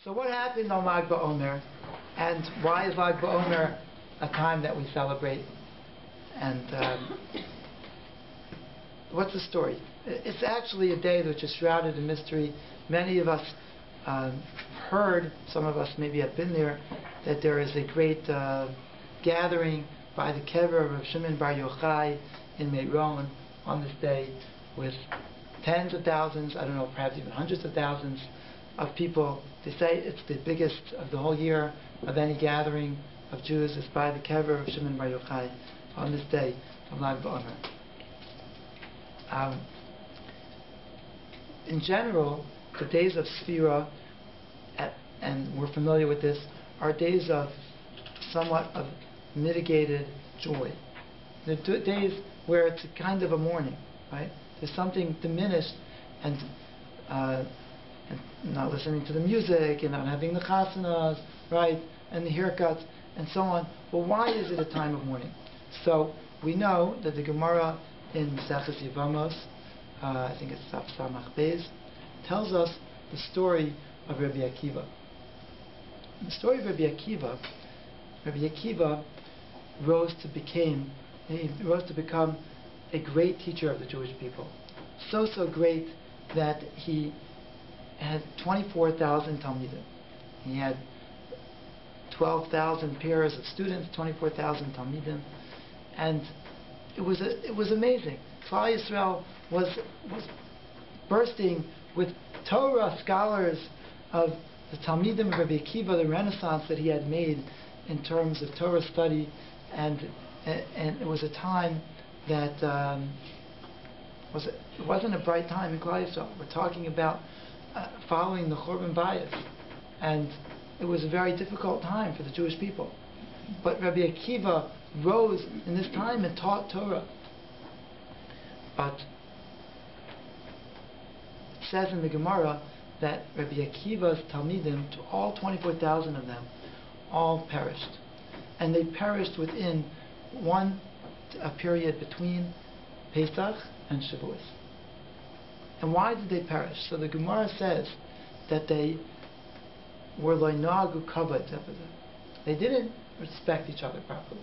So what happened on Lag B-Omer, and why is Lag B-Omer a time that we celebrate? And what's the story? It's actually a day which is shrouded in mystery. Many of us heard, some of us maybe have been there, that there is a great gathering by the kever of Shimon Bar Yochai in Meron on this day with tens of thousands, I don't know, perhaps even hundreds of thousands of people. They say it's the biggest of the whole year of any gathering of Jews. It's by the kever of Shimon Bar Yochai on this day of Lag B-Omer. In general, the days of Sphira, and we're familiar with this, are days of somewhat of mitigated joy. The days where it's a kind of a mourning, right? There's something diminished, and not listening to the music, and not having the chasanas, right, and the haircuts, and so on. Well, why is it a time of mourning? So we know that the Gemara in Maseches Yevamos, I think it's Daf Samach Beis, tells us the story of Rabbi Akiva. In the story of Rabbi Akiva rose to become a great teacher of the Jewish people. So great that he had 24,000 Talmidim. He had 12,000 pairs of students, 24,000 Talmidim, and it was amazing. Klal Yisrael was bursting with Torah scholars of the Talmidim of Rabbi Akiva, the renaissance that he had made in terms of Torah study, and it was a time that it wasn't a bright time in Klal Yisrael. We're talking about following the Churban Bayis, and it was a very difficult time for the Jewish people. But Rabbi Akiva rose in this time and taught Torah. But it says in the Gemara that Rabbi Akiva's Talmidim, all 24,000 of them, all perished. And they perished within a period between Pesach and Shavuos. And why did they perish? So the Gemara says that they were loinagu kavod. They didn't respect each other properly.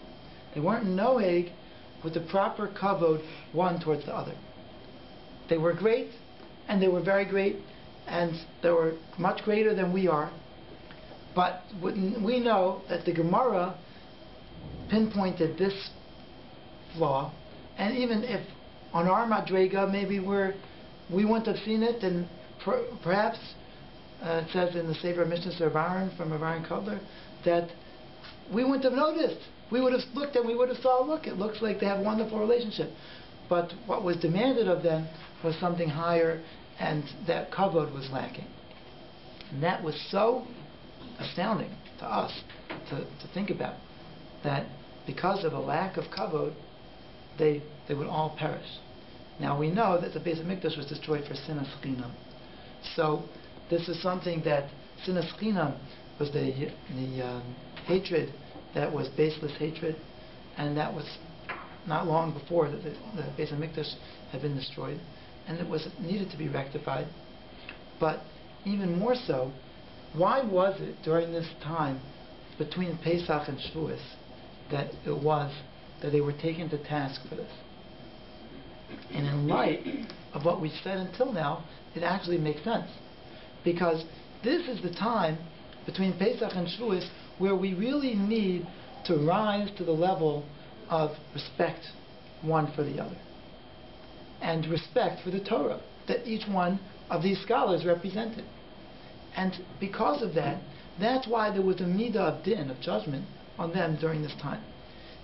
They weren't noeg with the proper kavod one towards the other. They were great, and they were very great, and they were much greater than we are. But we know that the Gemara pinpointed this flaw, and even if on our madrega maybe we wouldn't have seen it, then perhaps it says in the Sefer Mishnah of Aaron from Aaron Kotler that we wouldn't have noticed. We would have looked and we would have saw, look, it looks like they have a wonderful relationship. But what was demanded of them was something higher, and that kavod was lacking. And that was so astounding to us to think about, that because of a lack of kavod, they would all perish. Now we know that the Beis Hamikdash was destroyed for sinas chinam. So this is something that sinas chinam was the hatred that was baseless hatred, and that was not long before that the Beis Hamikdash had been destroyed, and it needed to be rectified. But even more so, why was it during this time between Pesach and Shavuos that they were taken to task for this? And in light of what we've said until now, it actually makes sense, because this is the time between Pesach and Shavuos where we really need to rise to the level of respect one for the other, and respect for the Torah that each one of these scholars represented. And because of that, that's why there was a midah of din, of judgment, on them during this time.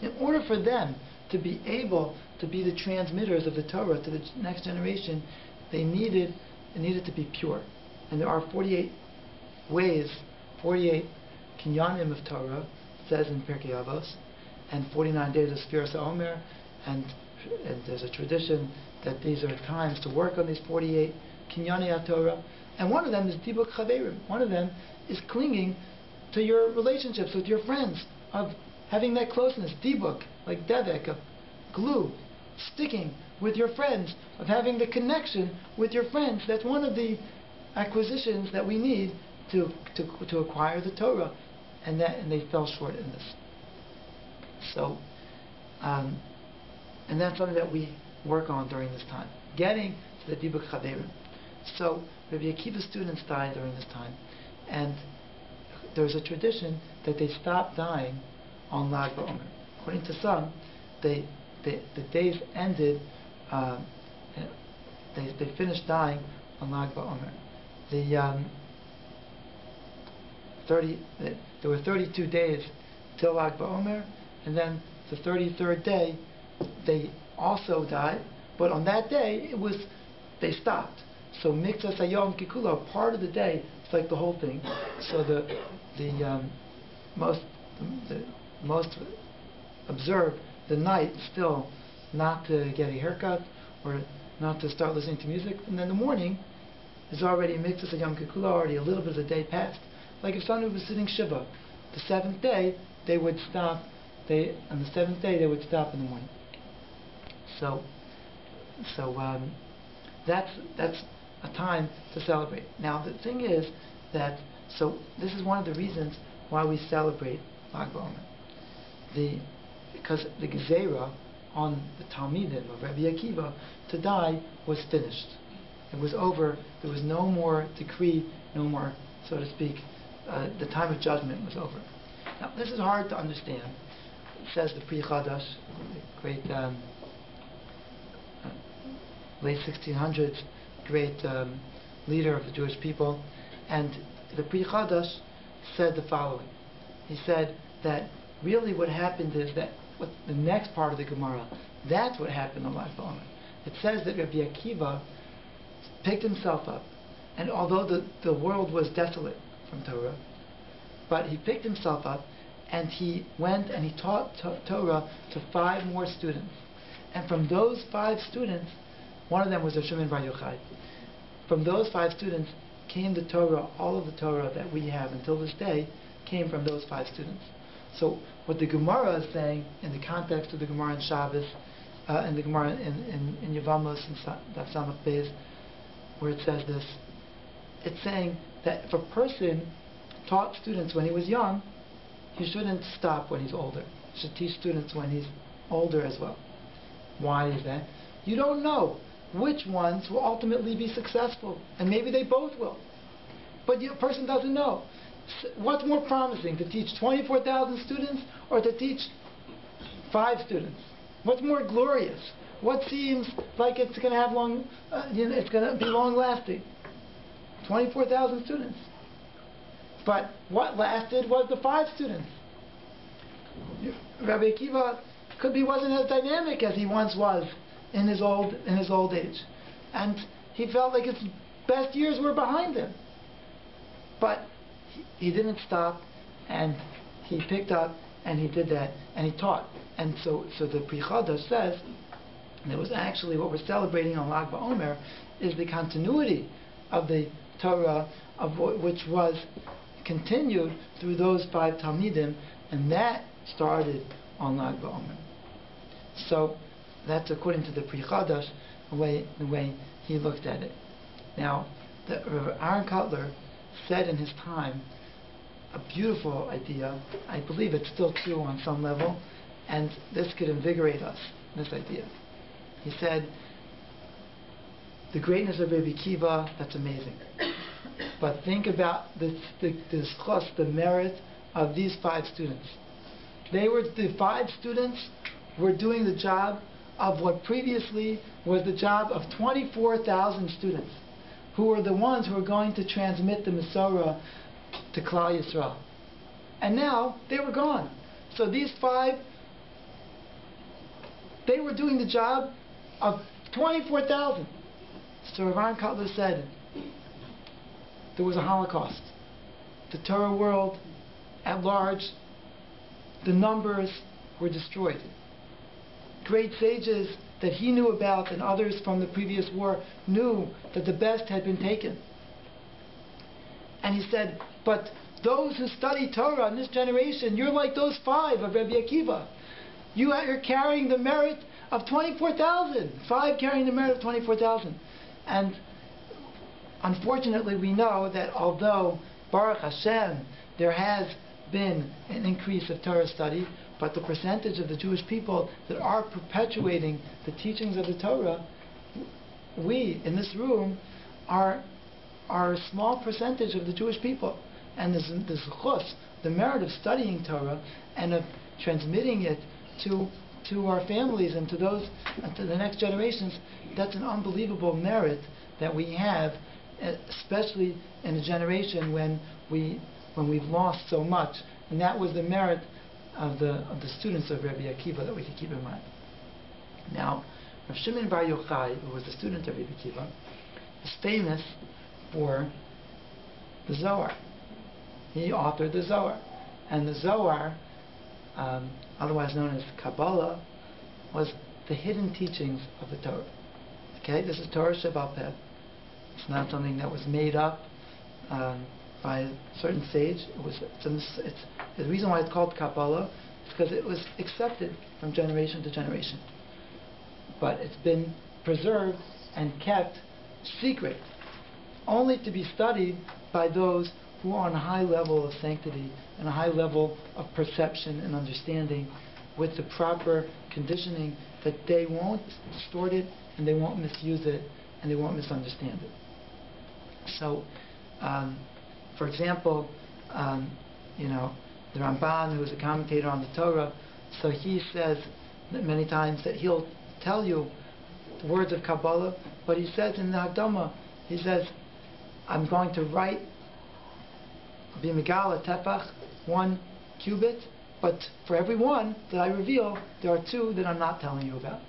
In order for them to be able to be the transmitters of the Torah to the next generation, it needed to be pure. And there are 48 ways, 48 kinyanim of Torah, says in Pirkei Avos, and 49 days of Sfiras HaOmer, and there's a tradition that these are times to work on these 48 kinyani Torah, and one of them is dibuk chaverim. One of them is clinging to your relationships with your friends, of having that closeness, dibuk, like devek, of glue, sticking with your friends, of having the connection with your friends. That's one of the acquisitions that we need to acquire the Torah, and they fell short in this. So, and that's something that we work on during this time, getting to the Dibuk Chaverim. So Rabbi Akiva's students died during this time, and there's a tradition that they stopped dying on Lag B-Omer. According to some, the days ended. They finished dying on Lag B-Omer. There were 32 days till Lag B-Omer, and then the 33rd day they also died. But on that day they stopped. So Mikzas Hayom Kikula, part of the day, it's like the whole thing. So the most observe the night still not to get a haircut or not to start listening to music, and then the morning is already Mikzas Hayom Kikula, already a little bit of the day passed. Like if someone was sitting Shiva, the seventh day they would stop. On the seventh day they would stop in the morning. So that's a time to celebrate. Now the thing is that this is one of the reasons why we celebrate Lag B-Omer. Because the Gezerah on the Talmidim of Rabbi Akiva to die was finished. It was over. There was no more decree, no more, so to speak. The time of judgment was over. Now this is hard to understand. It says the Pri Chadash, the great late 1600s, great leader of the Jewish people, and the Pri Chadash said the following. He said that really what happened is that what the next part of the Gemara, that's what happened on Lag B-Omer. It says that Rabbi Akiva picked himself up, and although the world was desolate from Torah, but he picked himself up and he went and he taught Torah to 5 more students. And from those 5 students, one of them was Shimon Bar Yochai. From those 5 students came the Torah. All of the Torah that we have until this day came from those 5 students. So what the Gemara is saying in the context of the Gemara in Shabbos, and the Gemara in Yevamos and Daf Samach Beis, where it says this, it's saying that if a person taught students when he was young, he shouldn't stop when he's older. He should teach students when he's older as well. Why is that? You don't know which ones will ultimately be successful, and maybe they both will. But the person doesn't know. What's more promising, to teach 24,000 students or to teach 5 students? What's more glorious? What seems like it's going to have it's going to be long-lasting? 24,000 students. But what lasted was the 5 students. Rabbi Akiva wasn't as dynamic as he once was in his old age, and he felt like his best years were behind him. But he didn't stop, and he picked up, and he did that, and he taught. And so the Pri Chadash says, and it was actually what we're celebrating on Lag B-Omer, is the continuity of the Torah, which was continued through those 5 Talmidim, and that started on Lag B-Omer. So that's according to the Pri Chadash, the way he looked at it. Now, Aaron Kotler said in his time a beautiful idea. I believe it's still true on some level, and this could invigorate us, this idea. He said, the greatness of Rabbi Akiva, that's amazing. But think about the merit of these 5 students. The 5 students were doing the job of what previously was the job of 24,000 students, who were the ones who were going to transmit the Masorah to Klal Yisrael. And now they were gone. So these 5, they were doing the job of 24,000. So Aaron Kotler said, there was a Holocaust. The Torah world at large, the numbers were destroyed. Great sages that he knew about and others from the previous war knew that the best had been taken. And he said, but those who study Torah in this generation, you're like those 5 of Rabbi Akiva. You're carrying the merit of 24,000. 5 carrying the merit of 24,000. And unfortunately we know that although Baruch Hashem, there has been an increase of Torah study, but the percentage of the Jewish people that are perpetuating the teachings of the Torah, we in this room are a small percentage of the Jewish people. And the zechus, the merit of studying Torah and of transmitting it to our families and to the next generations, that's an unbelievable merit that we have, especially in a generation when we've lost so much. And that was the merit of the students of Rabbi Akiva that we can keep in mind. Now, Rav Shimon Bar Yochai, who was a student of Rabbi Akiva, is famous for the Zohar. He authored the Zohar. And the Zohar, otherwise known as Kabbalah, was the hidden teachings of the Torah. Okay, this is Torah Sheba'al Peh. It's not something that was made up by a certain sage. The reason why it's called Kabbalah is because it was accepted from generation to generation. But it's been preserved and kept secret, only to be studied by those who are on a high level of sanctity and a high level of perception and understanding, with the proper conditioning that they won't distort it and they won't misuse it and they won't misunderstand it. So, for example, the Ramban, who is a commentator on the Torah, so he says that many times that he'll tell you the words of Kabbalah, but he says in the Hakdama, he says, I'm going to write B'migala Tefach, 1 cubit, but for every one that I reveal, there are 2 that I'm not telling you about.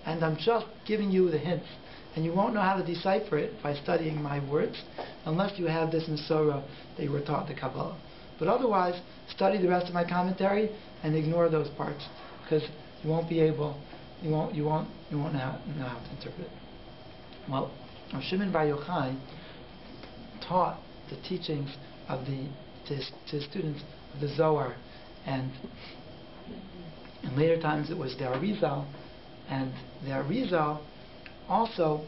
And I'm just giving you the hints. And you won't know how to decipher it by studying my words, unless you have this Masorah that you were taught the Kabbalah. But otherwise, study the rest of my commentary and ignore those parts, because you won't be able, you won't know how to interpret it. Well, Rav Shimon Bar Yochai taught the teachings of to his students of the Zohar, and in later times it was the Arizal, and the Arizal also,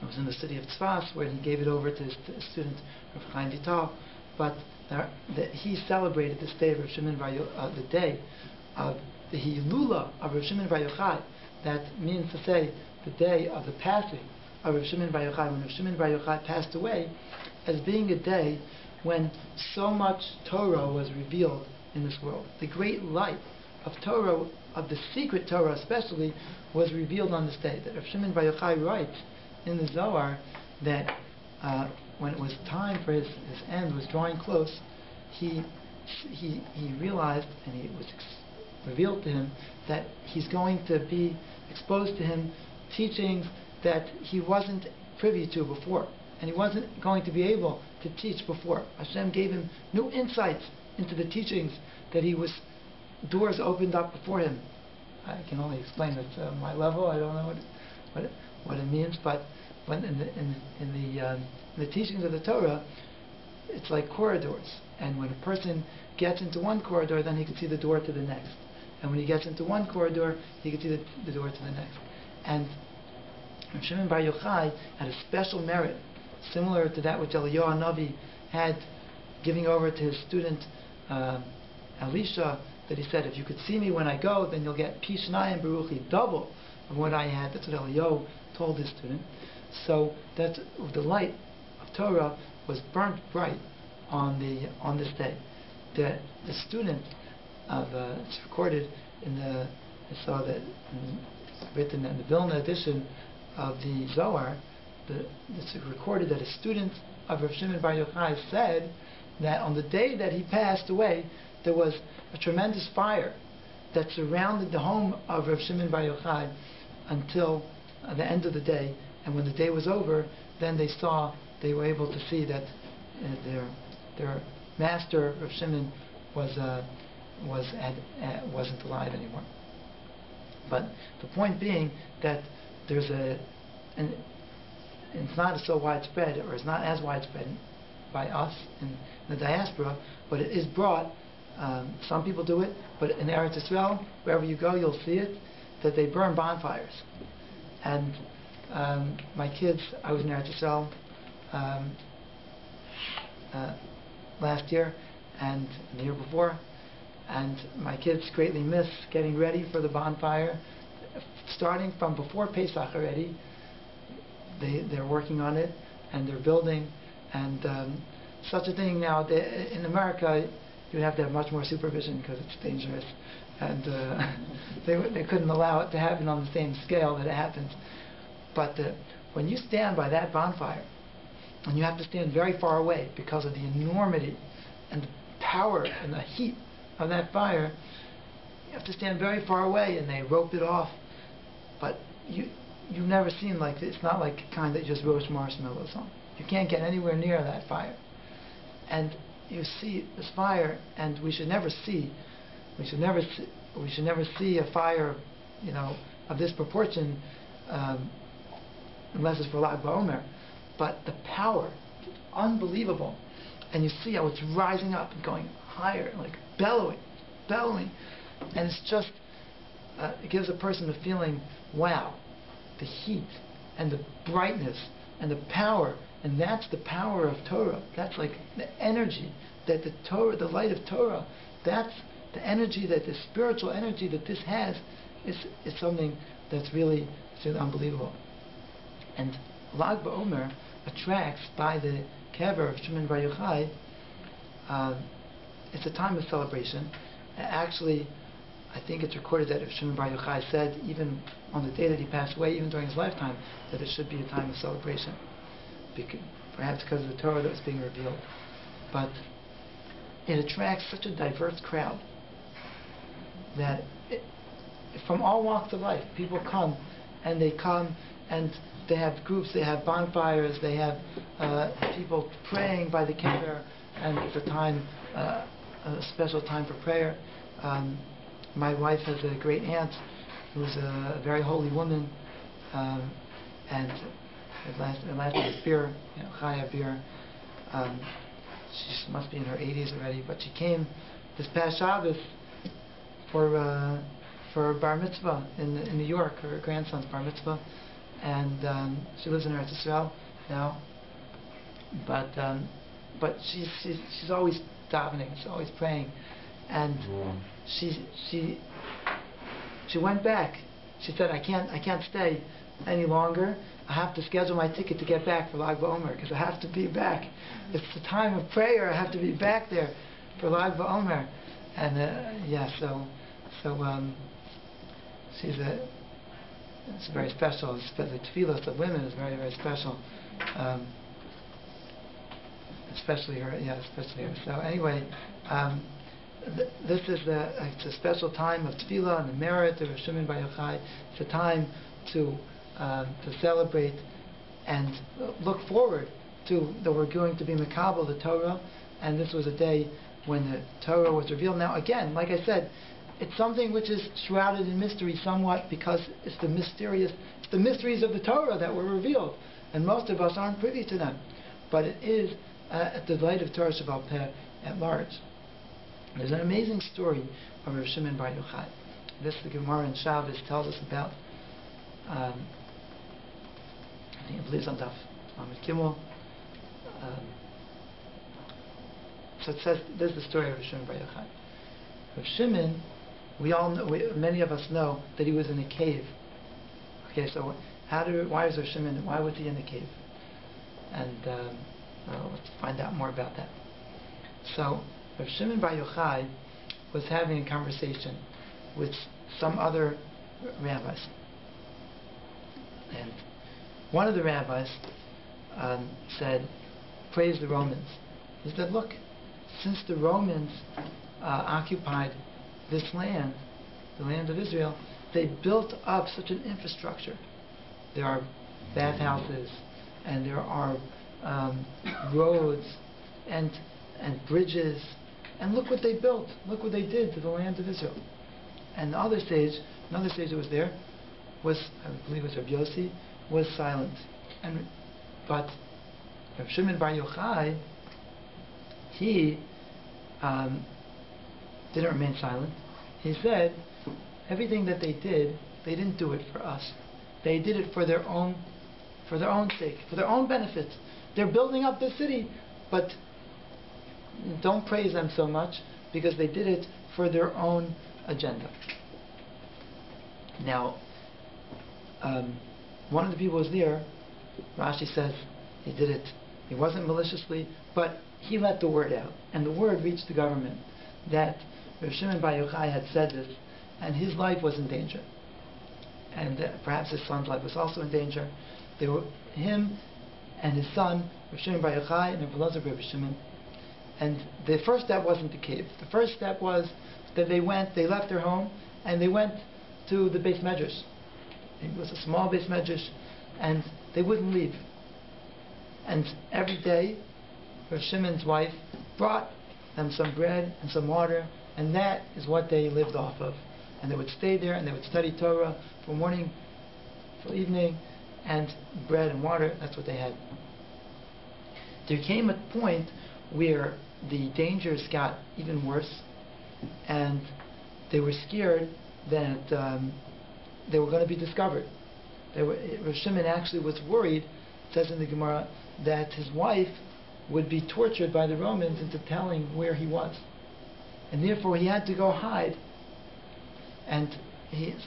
it was in the city of Tzfas where he gave it over to his student Rav Chaim Vital, but he celebrated this day of Rav Shimon Bar Yochai, the day of the Hilula of Rav Shimon Bar Yochai. That means to say the day of the passing of Rav Shimon Bar Yochai, when Rav Shimon Bar Yochai passed away, as being a day when so much Torah was revealed in this world. The great light of Torah, of the secret Torah especially, was revealed on this day. That Rav Shimon Bar Yochai writes in the Zohar that when it was time for his end was drawing close, he realized, and it was revealed to him, that he's going to be exposed to him teachings that he wasn't privy to before, and he wasn't going to be able to teach before. Hashem gave him new insights into the teachings that doors opened up before him. I can only explain it at my level. I don't know what it means, but when in the teachings of the Torah, it's like corridors, and when a person gets into one corridor, then he can see the door to the next, and when he gets into one corridor, he can see the door to the next. And Rav Shimon Bar Yochai had a special merit, similar to that which Eliyahu Hanavi had, giving over to his student Elisha, that he said, if you could see me when I go, then you'll get Pi Shnayim Baruchi, double of what I had. That's what Eliyahu told his student. So that the light of Torah was burnt bright on this day. The student of it's recorded I saw that written in the Vilna edition of the Zohar. It's recorded that a student of Rav Shimon Bar Yochai said that on the day that he passed away, there was a tremendous fire that surrounded the home of Rav Shimon Bar Yochai until the end of the day. And when the day was over, then they were able to see that their master Rav Shimon wasn't alive anymore. But the point being that and it's not so widespread, or it's not as widespread by us in the diaspora, but it is brought. Some people do it, but in Eretz Yisrael, wherever you go, you'll see it, that they burn bonfires. And my kids, I was in Eretz Yisrael last year and the year before, and my kids greatly miss getting ready for the bonfire. Starting from before Pesach already, they're working on it and they're building, and such a thing now in America you have to have much more supervision because it's dangerous, and they couldn't allow it to happen on the same scale that it happens. But when you stand by that bonfire, and you have to stand very far away because of the enormity and the power and the heat of that fire, you have to stand very far away, and they rope it off. But you've never seen like this. It's not like the kind that just roast marshmallows on. You can't get anywhere near that fire. And you see this fire, and we should never see a fire, of this proportion, unless it's for Lag B-Omer. But the power, it's unbelievable. And you see how it's rising up and going higher, like bellowing. And it's just, it gives a person the feeling, wow, the heat and the brightness and the power. And that's the power of Torah. That's like the energy that the Torah, the light of Torah, that's the energy, that the spiritual energy that this has is something that's really unbelievable. And Lag B-Omer attracts by the kever of Shimon Bar Yochai. It's a time of celebration. Actually, I think it's recorded that Shimon Bar Yochai said, even on the day that he passed away, even during his lifetime, that it should be a time of celebration. Perhaps because of the Torah that was being revealed. But it attracts such a diverse crowd that from all walks of life, people come and they have groups, they have bonfires, they have people praying by the kever, and it's a time, a special time for prayer. My wife has a great aunt who's a very holy woman, and her last name is Bir, Chaya Bir. She must be in her 80s already, but she came this past Shabbos for bar mitzvah in New York, her grandson's bar mitzvah, and she lives in Eretz Yisrael now. But she's always davening, she's always praying, and she went back. She said, I can't stay any longer. I have to schedule my ticket to get back for Lag B-Omer because I have to be back. It's the time of prayer. I have to be back there for Lag B-Omer, and it's very special. The tefillos of women is very, very special, especially her. So anyway, this is it's a special time of tefillah and the merit of Shimon Bar Yochai. It's a time to celebrate and look forward to that we're going to be Mekabel the Torah, and this was a day when the Torah was revealed. Now again, like I said, it's something which is shrouded in mystery somewhat because it's the mysteries of the Torah that were revealed, and most of us aren't privy to them. But it is the light of Torah Shebaal Peh at large. There's an amazing story of Rav Shimon Bar Yochai. This the Gemara in Shabbos tells us about. I believe it's on Daf Lamed Gimel. So it says, this is the story of Rav Shimon Bar Yochai. Rav Shimon, we all know, many of us know that he was in a cave. Okay, so why was Rav Shimon, why was he in the cave? And let's find out more about that. So Rav Shimon Bar Yochai was having a conversation with some other rabbis. And one of the rabbis said, praise the Romans. He said, look, since the Romans occupied this land, the land of Israel, they built up such an infrastructure. There are bathhouses, and there are roads, and bridges, and look what they built. Look what they did to the land of Israel. And another sage that was there was, I believe it was Rabbi Yossi, was silent. But Rav Shimon Bar Yochai, he didn't remain silent. He said, everything that they did, they didn't do it for us. They did it for their own sake, for their own benefit. They're building up the city, but don't praise them so much, because they did it for their own agenda. Now, one of the people was there. Rashi says he did it. He wasn't maliciously, but he let the word out, and the word reached the government that Rav Shimon Bar Yochai had said this, and his life was in danger, and perhaps his son's life was also in danger. They were him and his son, Rav Shimon Bar Yochai, and Rav Elazar Bar Shimon. And the first step wasn't the cave. The first step was that they left their home, and they went to the Beis Medrash. It was a small Beis Medrash, and they wouldn't leave. And every day, Rav Shimon's wife brought them some bread and some water, and that is what they lived off of. And they would stay there, and they would study Torah from morning till evening, and bread and water, that's what they had. There came a point where the dangers got even worse, and they were scared that they were going to be discovered. Rav Shimon actually was worried, it says in the Gemara, that his wife would be tortured by the Romans into telling where he was. And therefore he had to go hide. And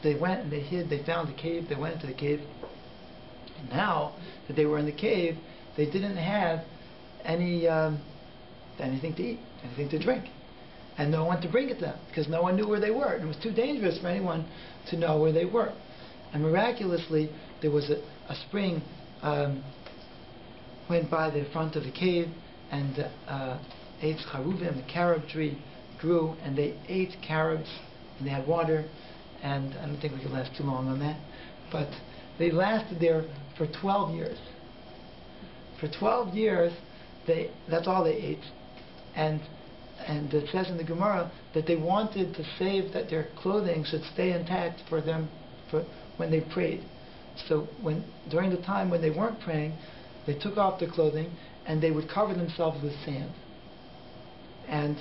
they went and they hid, they found the cave, they went into the cave. And now that they were in the cave, they didn't have anything to eat, anything to drink. And no one to bring it to them, because no one knew where they were. And it was too dangerous for anyone to know where they were. And miraculously, there was a spring went by the front of the cave, and ate charuvim, the carob tree, grew, and they ate carobs, and they had water, and I don't think we could last too long on that, but they lasted there for 12 years. For 12 years, that's all they ate. And it says in the Gemara that they wanted to save that their clothing should stay intact for them for when they prayed. So during the time when they weren't praying, they took off their clothing and they would cover themselves with sand. And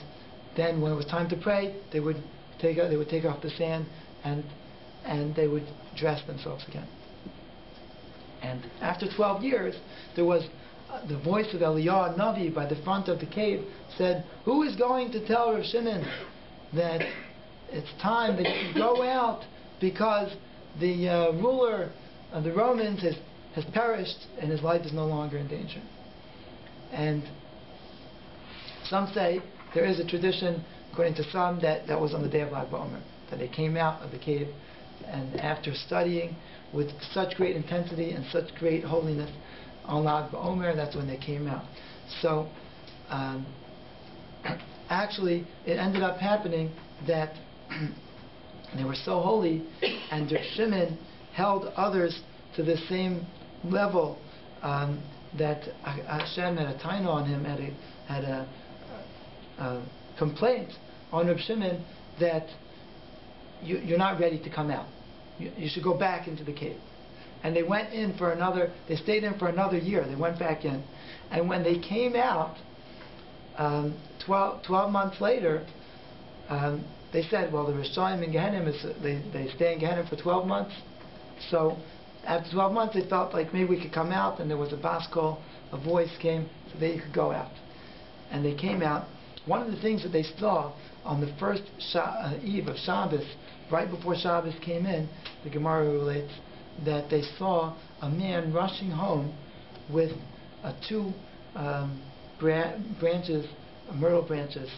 then when it was time to pray, they would take off the sand and they would dress themselves again. And after 12 years, there was the voice of Eliyahu Navi by the front of the cave said, "Who is going to tell Rav Shimon that it's time that you go out because the ruler of the Romans has perished and his life is no longer in danger?" And some say there is a tradition, according to some, that was on the day of Lag B-Omer, that they came out of the cave, and after studying with such great intensity and such great holiness on Lag B-Omer, that's when they came out. So actually it ended up happening that they were so holy, and Rav Shimon held others to the same level, that Hashem had a taina on him, had a complaint on Rav Shimon that you're not ready to come out. You should go back into the cave. And they went in for they stayed in for another year. They went back in. And when they came out, 12 months later, they said, well, the Rishayim in Gehenim, they stay in Gehenim for 12 months. So after 12 months, they felt like maybe we could come out, and there was a bas kol, a voice came, so they could go out. And they came out. One of the things that they saw on the first eve of Shabbos, right before Shabbos came in, the Gemara relates that they saw a man rushing home with two branches, myrtle branches,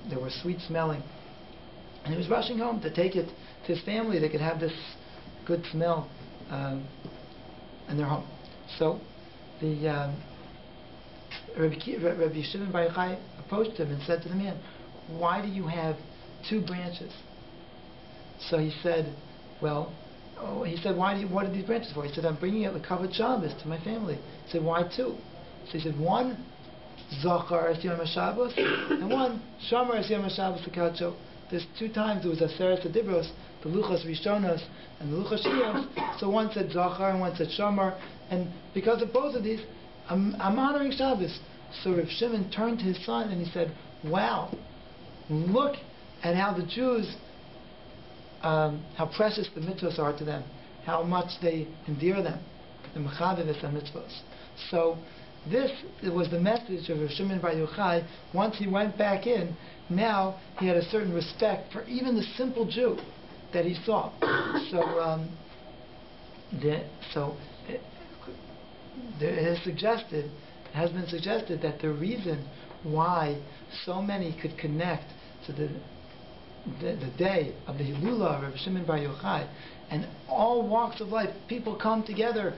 they were sweet smelling, and he was rushing home to take it to his family. They could have this good smell in their home. So the Rabbi Shimon Bar Yochai approached him and said to the man, "Why do you have two branches?" So he said, what are these branches for? He said, "I'm bringing out the covered Shabbos to my family." He said, "Why two?" So he said, "One, Zachar es Yom HaShabbos, and one, Shomer es Yom HaShabbos L'Kadsho." There's two times there was Aseret Adibros, the Luchas Rishonos and the Luchas Shiyos. So one said Zachar and one said Shomer, and because of both of these, I'm honoring Shabbos. So Rav Shimon turned to his son and he said, "Wow, look at how the Jews, how precious the mitzvahs are to them, how much they endear them, the mechabeves mitzvahs." So This was the message of Rav Shimon Bar Yochai. Once he went back in, now he had a certain respect for even the simple Jew that he saw. So, it has been suggested that the reason why so many could connect to the day of the Hilula of Rav Shimon Bar Yochai, and all walks of life, people come together,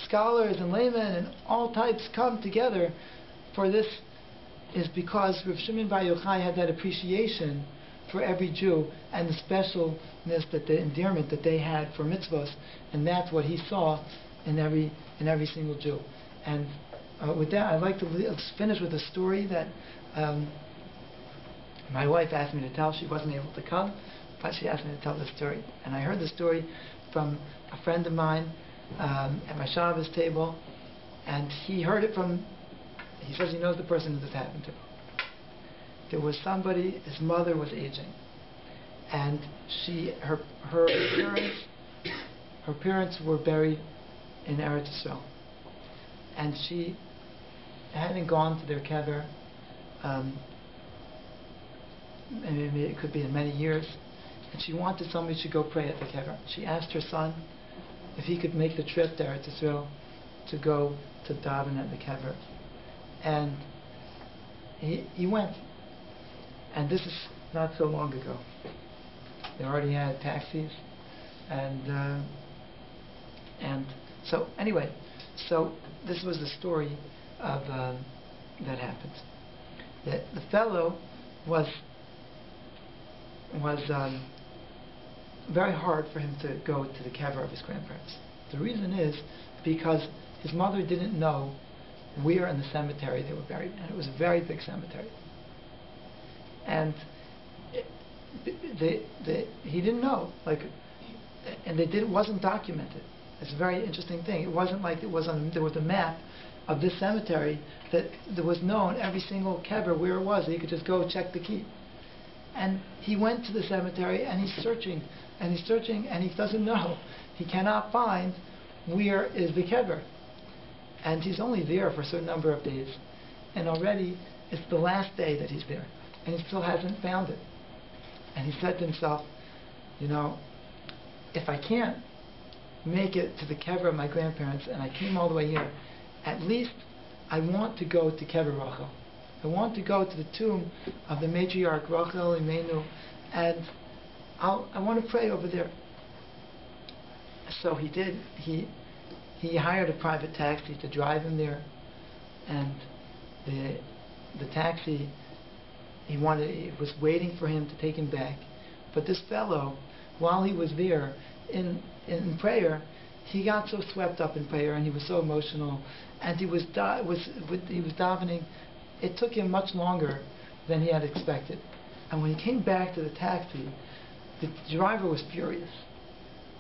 scholars and laymen and all types come together for this, is because Rav Shimon Bar Yochai had that appreciation for every Jew and the specialness, the endearment that they had for mitzvahs, and that's what he saw in every single Jew. And with that, I'd like to finish with a story that my wife asked me to tell. She wasn't able to come, but she asked me to tell the story. And I heard the story from a friend of mine at my Shabbos table, and he heard it from, he says he knows the person that this happened to. There was somebody, his mother was aging, and her parents were buried in Eretz Yisrael, and she hadn't gone to their kever, maybe it could be in many years, and she wanted somebody to go pray at the kever. She asked her son if he could make the trip to Eretz Yisrael to go to daven at the kever, and he went. And this is not so long ago. They already had taxis, and so anyway, so this was the story of that happened. The fellow was very hard for him to go to the kever of his grandparents. The reason is because his mother didn't know where in the cemetery they were buried, and it was a very big cemetery. And he didn't know, and it wasn't documented. It's a very interesting thing. It wasn't like there was a map of this cemetery that there was known every single kever where it was. He could just go check the key. And he went to the cemetery and he's searching and he doesn't know. He cannot find where is the kever. And he's only there for a certain number of days. And already it's the last day that he's there. And he still hasn't found it. And he said to himself, if I can't make it to the kever of my grandparents and I came all the way here, at least I want to go to Kever Rachel. I want to go to the tomb of the matriarch Rachel Imenu, and I want to pray over there. So he did. He hired a private taxi to drive him there, and the taxi, he was waiting for him to take him back. But this fellow, while he was there in prayer, he got so swept up in prayer and he was so emotional, and he was davening. It took him much longer than he had expected. And when he came back to the taxi, the driver was furious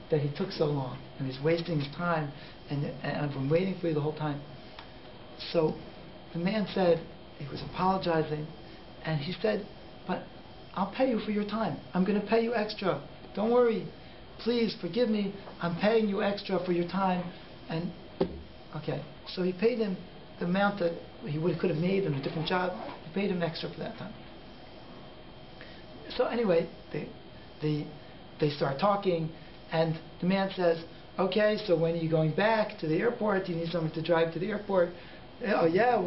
that he took so long and he's wasting his time, and I've been waiting for you the whole time. So the man said, he was apologizing, and he said, but I'll pay you for your time. I'm going to pay you extra. Don't worry. Please forgive me. I'm paying you extra for your time. And okay, so he paid him the amount that he could have made in a different job. He paid him extra for that time. So anyway, they start talking, and the man says, okay, so when are you going back to the airport? Do you need someone to drive to the airport? Oh yeah,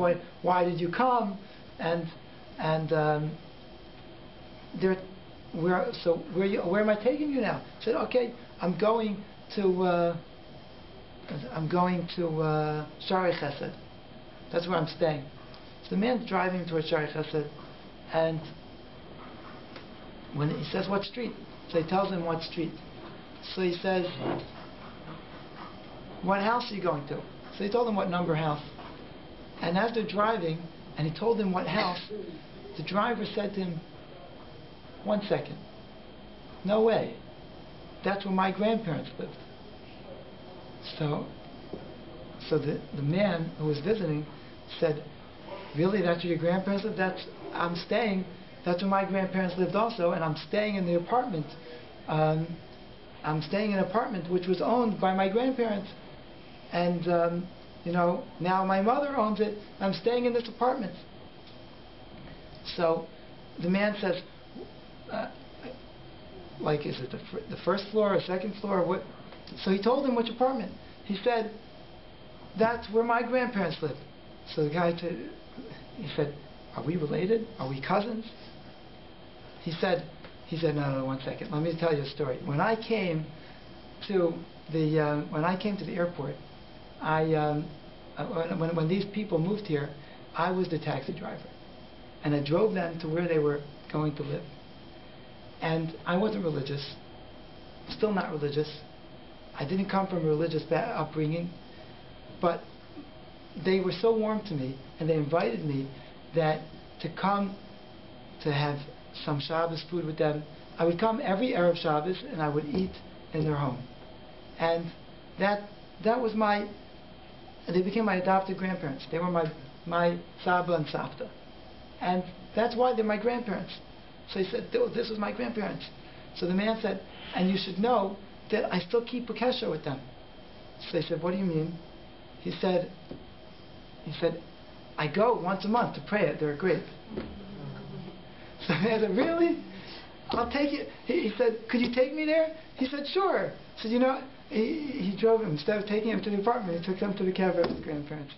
why did you come? Where am I taking you now? I said, okay, I'm going to Shari Chesed. That's where I'm staying. So the man's driving towards Shari Chesed, and when he says what street, so he tells him what street. So he says, what house are you going to? So he told him what number house. And as they're driving, and he told him what house, the driver said to him, 1 second. No way. That's where my grandparents lived. So the man who was visiting said, really, that's where your grandparents lived? I'm staying. That's where my grandparents lived also, and I'm staying in the apartment. I'm staying in an apartment which was owned by my grandparents. And now my mother owns it. I'm staying in this apartment. So the man says, is it the first floor or second floor? What? So he told him which apartment. He said, that's where my grandparents live. So the guy he said, are we related? Are we cousins? He said, no, 1 second. Let me tell you a story. When I came to the airport, when these people moved here, I was the taxi driver, and I drove them to where they were going to live. And I wasn't religious, still not religious. I didn't come from a religious upbringing, but they were so warm to me, and they invited me that to come to have some Shabbos food with them. I would come every Erev Shabbos, and I would eat in their home. And that was they became my adopted grandparents. They were my Saba and Savta. And that's why they're my grandparents. So he said, this was my grandparents. So the man said, and you should know that I still keep a kesher with them. So they said, what do you mean? He said, I go once a month to pray at their grave. So the man said, really? I'll take it. He said, could you take me there? He said, sure. So he drove him. Instead of taking him to the apartment, he took him to the kever of his grandparents.